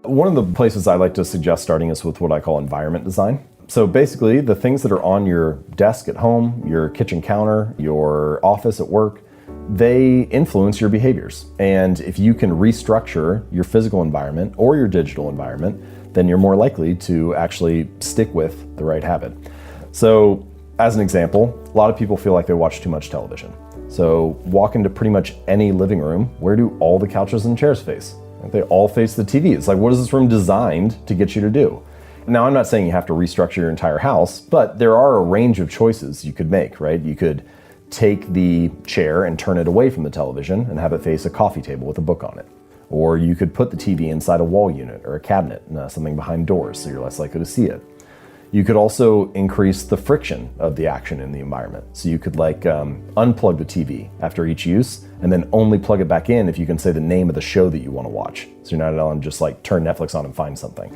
One of the places I like to suggest starting is with what I call environment design. So basically, the things that are on your desk at home, your kitchen counter, your office at work, they influence your behaviors. And if you can restructure your physical environment or your digital environment, then you're more likely to actually stick with the right habit. So as an example, a lot of people feel like they watch too much television. So walk into pretty much any living room, where do all the couches and chairs face? They all face the TV. It's like, what is this room designed to get you to do? Now, I'm not saying you have to restructure your entire house, but there are a range of choices you could make, right? You could take the chair and turn it away from the television and have it face a coffee table with a book on it. Or you could put the TV inside a wall unit or a cabinet, something behind doors, so you're less likely to see it. You could also increase the friction of the action in the environment. So you could unplug the TV after each use and then only plug it back in if you can say the name of the show that you want to watch. So you're not allowed to just turn Netflix on and find something.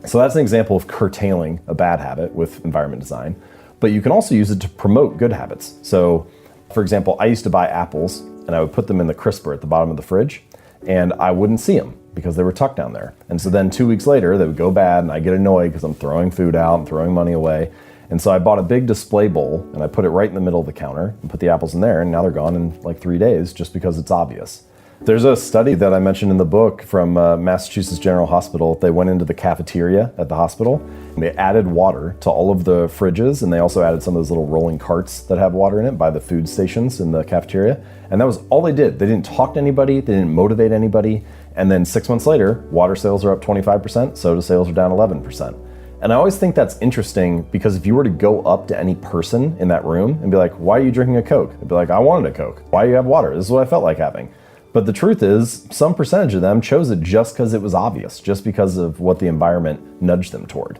So that's an example of curtailing a bad habit with environment design. But you can also use it to promote good habits. So for example, I used to buy apples and I would put them in the crisper at the bottom of the fridge and I wouldn't see them because they were tucked down there. And so then 2 weeks later, they would go bad and I get annoyed because I'm throwing food out and throwing money away. And so I bought a big display bowl and I put it right in the middle of the counter and put the apples in there, and now they're gone in 3 days just because it's obvious. There's a study that I mentioned in the book from Massachusetts General Hospital. They went into the cafeteria at the hospital and they added water to all of the fridges, and they also added some of those little rolling carts that have water in it by the food stations in the cafeteria. And that was all they did. They didn't talk to anybody, they didn't motivate anybody. And then 6 months later, water sales are up 25%, soda sales are down 11%. And I always think that's interesting because if you were to go up to any person in that room and be like, why are you drinking a Coke? They'd be like, I wanted a Coke. Why do you have water? This is what I felt like having. But the truth is, some percentage of them chose it just because it was obvious, just because of what the environment nudged them toward.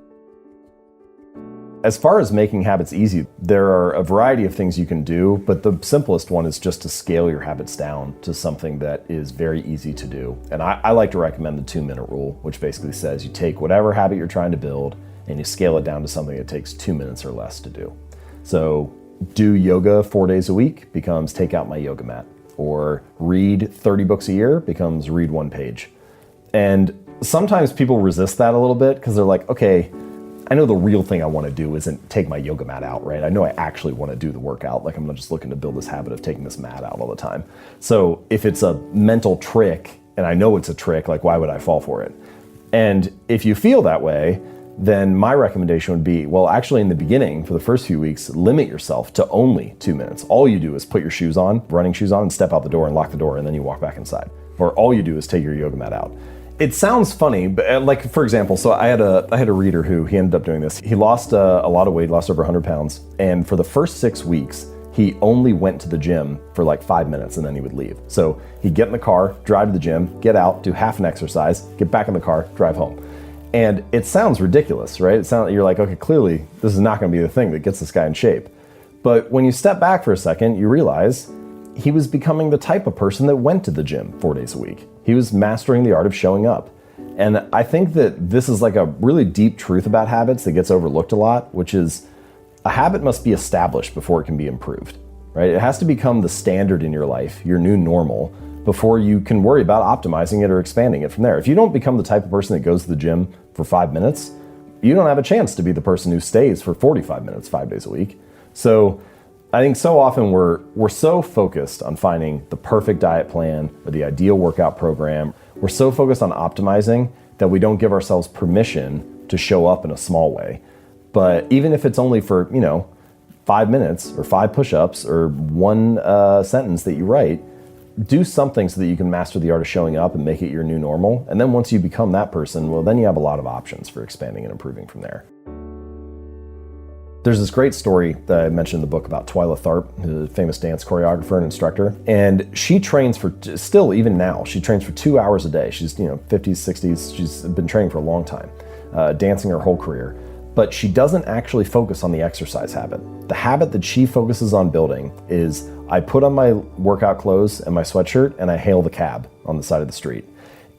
As far as making habits easy, there are a variety of things you can do, but the simplest one is just to scale your habits down to something that is very easy to do. And I like to recommend the 2-minute rule, which basically says you take whatever habit you're trying to build and you scale it down to something that takes 2 minutes or less to do. So do yoga 4 days a week becomes take out my yoga mat. Or read 30 books a year becomes read 1 page. And sometimes people resist that a little bit because they're like, okay, I know the real thing I want to do isn't take my yoga mat out, right? I know I actually want to do the workout. I'm not just looking to build this habit of taking this mat out all the time. So if it's a mental trick, and I know it's a trick, why would I fall for it? And if you feel that way, then my recommendation would be, well, actually in the beginning, for the first few weeks, limit yourself to only 2 minutes. All you do is put your shoes on, running shoes on, and step out the door and lock the door, and then you walk back inside. Or all you do is take your yoga mat out. It sounds funny, but for example, so I had a reader who he ended up doing this. He lost a lot of weight, lost over 100 pounds. And for the first 6 weeks, he only went to the gym for 5 minutes and then he would leave. So he'd get in the car, drive to the gym, get out, do half an exercise, get back in the car, drive home. And it sounds ridiculous, right? You're like, okay, clearly this is not gonna be the thing that gets this guy in shape. But when you step back for a second, you realize he was becoming the type of person that went to the gym 4 days a week. He was mastering the art of showing up. And I think that this is a really deep truth about habits that gets overlooked a lot, which is a habit must be established before it can be improved, right? It has to become the standard in your life, your new normal, before you can worry about optimizing it or expanding it from there. If you don't become the type of person that goes to the gym for 5 minutes, you don't have a chance to be the person who stays for 45 minutes, 5 days a week. So I think so often we're so focused on finding the perfect diet plan or the ideal workout program. We're so focused on optimizing that we don't give ourselves permission to show up in a small way. But even if it's only for, 5 minutes or 5 push-ups or 1 sentence that you write, do something so that you can master the art of showing up and make it your new normal. And then once you become that person, well, then you have a lot of options for expanding and improving from there. There's this great story that I mentioned in the book about Twyla Tharp, a famous dance choreographer and instructor. And she trains still even now, she trains for 2 hours a day. She's 50s, 60s, she's been training for a long time, dancing her whole career. But she doesn't actually focus on the exercise habit. The habit that she focuses on building is I put on my workout clothes and my sweatshirt and I hail the cab on the side of the street.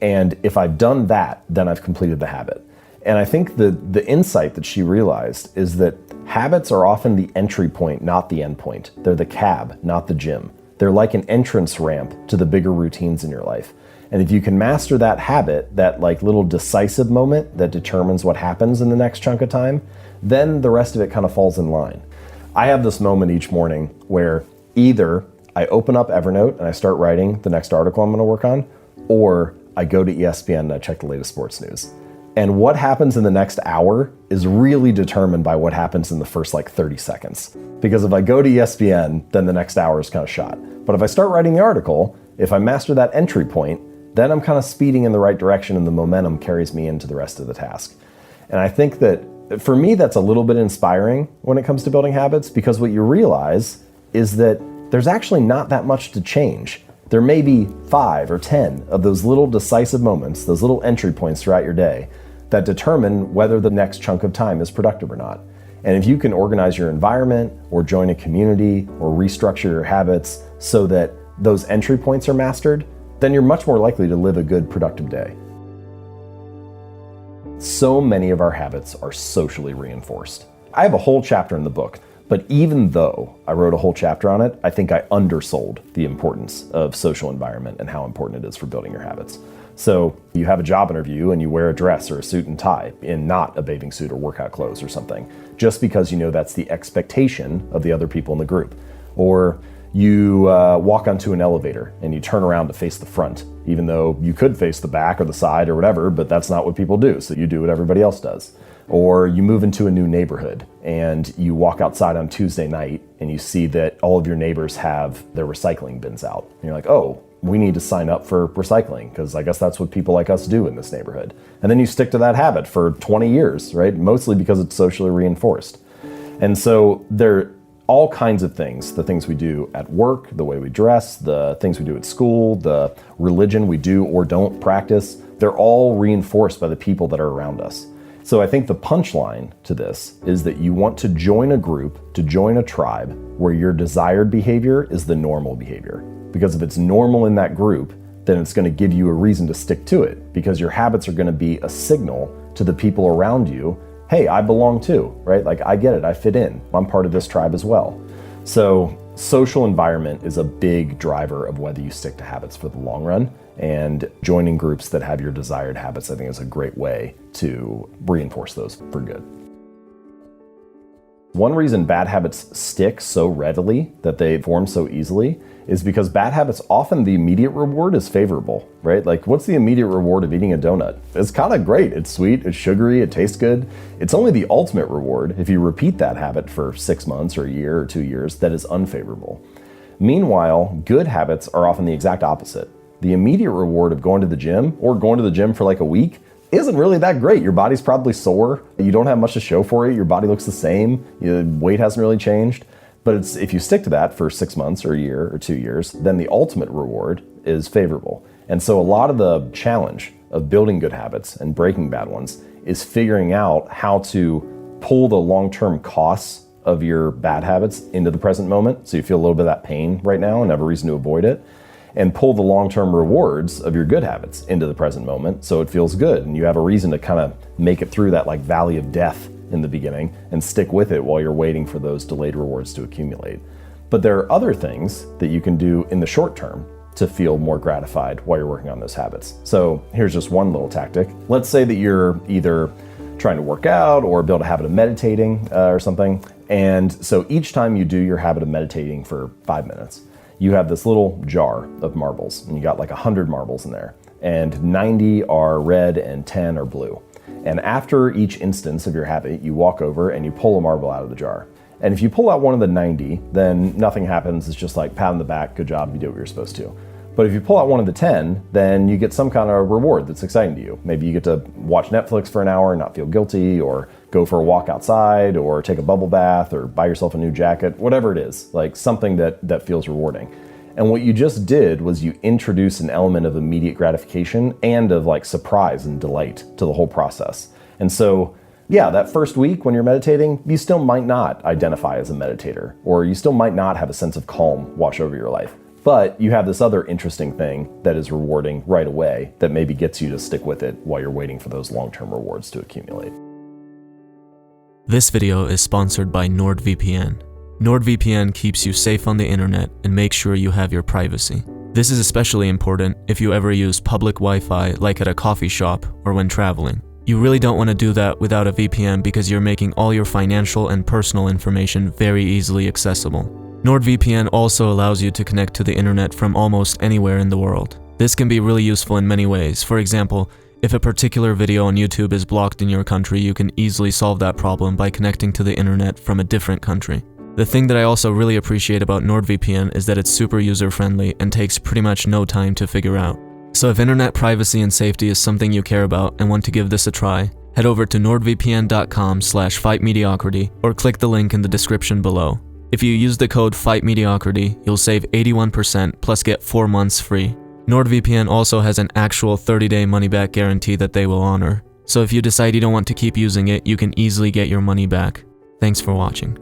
And if I've done that, then I've completed the habit. And I think the insight that she realized is that habits are often the entry point, not the end point. They're the cab, not the gym. They're like an entrance ramp to the bigger routines in your life. And if you can master that habit, that like little decisive moment that determines what happens in the next chunk of time, then the rest of it kind of falls in line. I have this moment each morning where either I open up Evernote and I start writing the next article I'm going to work on, or I go to ESPN and I check the latest sports news. And what happens in the next hour is really determined by what happens in the first like 30 seconds. Because if I go to ESPN, then the next hour is kind of shot. But if I start writing the article, if I master that entry point, then I'm kind of speeding in the right direction and the momentum carries me into the rest of the task. And I think that for me, that's a little bit inspiring when it comes to building habits, because what you realize is that there's actually not that much to change. There may be 5 or 10 of those little decisive moments, those little entry points throughout your day that determine whether the next chunk of time is productive or not. And if you can organize your environment or join a community or restructure your habits so that those entry points are mastered, then you're much more likely to live a good, productive day. So many of our habits are socially reinforced. I have a whole chapter in the book, but even though I wrote a whole chapter on it, I think I undersold the importance of social environment and how important it is for building your habits. So you have a job interview and you wear a dress or a suit and tie and not a bathing suit or workout clothes or something, just because you know that's the expectation of the other people in the group. Or you walk onto an elevator and you turn around to face the front, even though you could face the back or the side or whatever, but that's not what people do, so you do what everybody else does. Or you move into a new neighborhood and you walk outside on Tuesday night and you see that all of your neighbors have their recycling bins out. And you're like, oh, we need to sign up for recycling because I guess that's what people like us do in this neighborhood. And then you stick to that habit for 20 years, right? Mostly because it's socially reinforced. And so there are all kinds of things, the things we do at work, the way we dress, the things we do at school, the religion we do or don't practice, they're all reinforced by the people that are around us. So I think the punchline to this is that you want to join a group, to join a tribe where your desired behavior is the normal behavior. Because if it's normal in that group, then it's going to give you a reason to stick to it, because your habits are going to be a signal to the people around you, hey, I belong too, right? Like I get it, I fit in, I'm part of this tribe as well. So social environment is a big driver of whether you stick to habits for the long run, and joining groups that have your desired habits, I think, is a great way to reinforce those for good. One reason bad habits stick so readily, that they form so easily, is because bad habits, often the immediate reward is favorable, right? Like what's the immediate reward of eating a donut? It's kind of great. It's sweet, it's sugary, it tastes good. It's only the ultimate reward, if you repeat that habit for 6 months or a year or 2 years, that is unfavorable. Meanwhile, good habits are often the exact opposite. The immediate reward of going to the gym or going to the gym for like a week isn't really that great. Your body's probably sore. You don't have much to show for it. Your body looks the same. Your weight hasn't really changed. But if you stick to that for 6 months or a year or 2 years, then the ultimate reward is favorable. And so a lot of the challenge of building good habits and breaking bad ones is figuring out how to pull the long-term costs of your bad habits into the present moment, so you feel a little bit of that pain right now and have a reason to avoid it, and pull the long-term rewards of your good habits into the present moment so it feels good and you have a reason to kind of make it through that like valley of death in the beginning and stick with it while you're waiting for those delayed rewards to accumulate. But there are other things that you can do in the short term to feel more gratified while you're working on those habits. So here's just one little tactic. Let's say that you're either trying to work out or build a habit of meditating or something. And so each time you do your habit of meditating for 5 minutes, you have this little jar of marbles and you got like 100 marbles in there, and 90 are red and 10 are blue. And after each instance of your habit, you walk over and you pull a marble out of the jar. And if you pull out one of the 90, then nothing happens. It's just like pat on the back, good job, you did what you're supposed to. But if you pull out one of the 10, then you get some kind of reward that's exciting to you. Maybe you get to watch Netflix for an hour and not feel guilty, or go for a walk outside, or take a bubble bath, or buy yourself a new jacket, whatever it is, like something that feels rewarding. And what you just did was you introduced an element of immediate gratification and of like surprise and delight to the whole process. And so, yeah, that first week when you're meditating, you still might not identify as a meditator, or you still might not have a sense of calm wash over your life. But you have this other interesting thing that is rewarding right away that maybe gets you to stick with it while you're waiting for those long-term rewards to accumulate. This video is sponsored by NordVPN. NordVPN keeps you safe on the internet and makes sure you have your privacy. This is especially important if you ever use public Wi-Fi like at a coffee shop or when traveling. You really don't want to do that without a VPN because you're making all your financial and personal information very easily accessible. NordVPN also allows you to connect to the internet from almost anywhere in the world. This can be really useful in many ways. For example, if a particular video on YouTube is blocked in your country, you can easily solve that problem by connecting to the internet from a different country. The thing that I also really appreciate about NordVPN is that it's super user-friendly and takes pretty much no time to figure out. So if internet privacy and safety is something you care about and want to give this a try, head over to nordvpn.com/FightMediocrity or click the link in the description below. If you use the code FightMediocrity, you'll save 81% plus get 4 months free. NordVPN also has an actual 30-day money-back guarantee that they will honor. So if you decide you don't want to keep using it, you can easily get your money back. Thanks for watching.